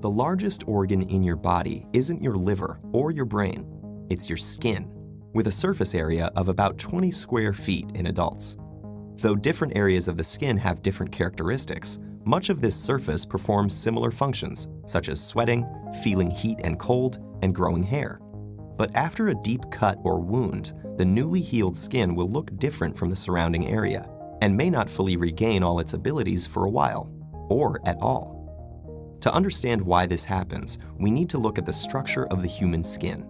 The largest organ in your body isn't your liver or your brain, it's your skin, with a surface area of about 20 square feet in adults. Though different areas of the skin have different characteristics, much of this surface performs similar functions, such as sweating, feeling heat and cold, and growing hair. But after a deep cut or wound, the newly healed skin will look different from the surrounding area and may not fully regain all its abilities for a while, or at all. To understand why this happens, we need to look at the structure of the human skin.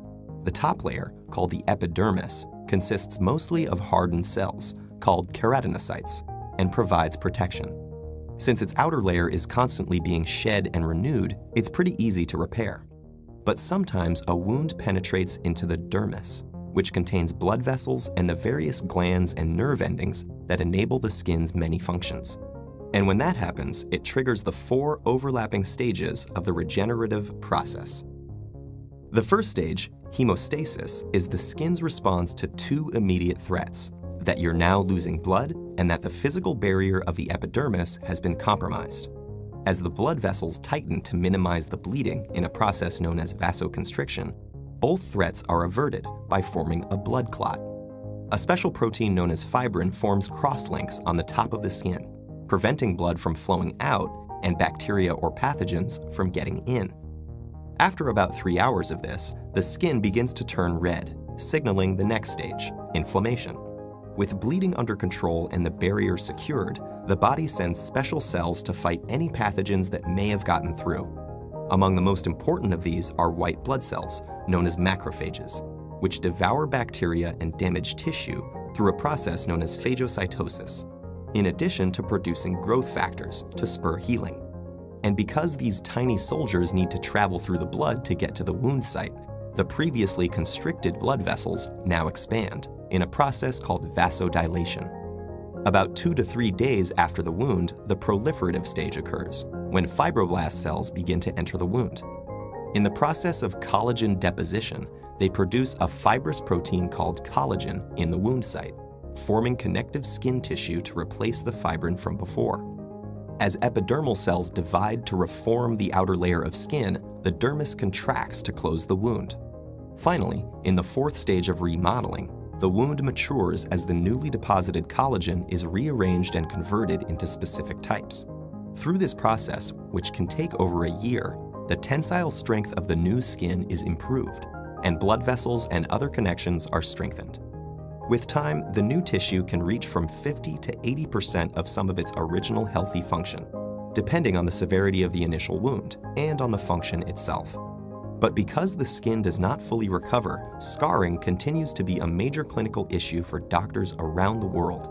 The top layer, called the epidermis, consists mostly of hardened cells, called keratinocytes, and provides protection. Since its outer layer is constantly being shed and renewed, it's pretty easy to repair. But sometimes a wound penetrates into the dermis, which contains blood vessels and the various glands and nerve endings that enable the skin's many functions. And when that happens, it triggers the 4 overlapping stages of the regenerative process. The first stage, hemostasis, is the skin's response to 2 immediate threats: that you're now losing blood and that the physical barrier of the epidermis has been compromised. As the blood vessels tighten to minimize the bleeding in a process known as vasoconstriction, both threats are averted by forming a blood clot. A special protein known as fibrin forms crosslinks on the top of the skin, preventing blood from flowing out and bacteria or pathogens from getting in. After about 3 hours of this, the skin begins to turn red, signaling the next stage, inflammation. With bleeding under control and the barrier secured, the body sends special cells to fight any pathogens that may have gotten through. Among the most important of these are white blood cells, known as macrophages, which devour bacteria and damaged tissue through a process known as phagocytosis, in addition to producing growth factors to spur healing. And because these tiny soldiers need to travel through the blood to get to the wound site, the previously constricted blood vessels now expand in a process called vasodilation. About 2 to 3 days after the wound, the proliferative stage occurs, when fibroblast cells begin to enter the wound. In the process of collagen deposition, they produce a fibrous protein called collagen in the wound site, forming connective skin tissue to replace the fibrin from before. As epidermal cells divide to reform the outer layer of skin, the dermis contracts to close the wound. Finally, in the 4th stage of remodeling, the wound matures as the newly deposited collagen is rearranged and converted into specific types. Through this process, which can take over a year, the tensile strength of the new skin is improved, and blood vessels and other connections are strengthened. With time, the new tissue can reach from 50 to 80% of some of its original healthy function, depending on the severity of the initial wound and on the function itself. But because the skin does not fully recover, scarring continues to be a major clinical issue for doctors around the world.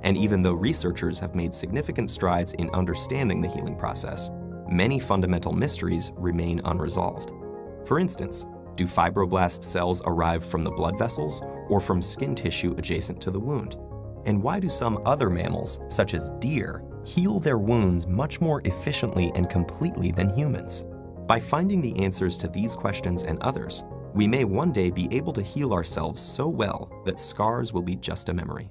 And even though researchers have made significant strides in understanding the healing process, many fundamental mysteries remain unresolved. For instance, do fibroblast cells arrive from the blood vessels or from skin tissue adjacent to the wound? And why do some other mammals, such as deer, heal their wounds much more efficiently and completely than humans? By finding the answers to these questions and others, we may one day be able to heal ourselves so well that scars will be just a memory.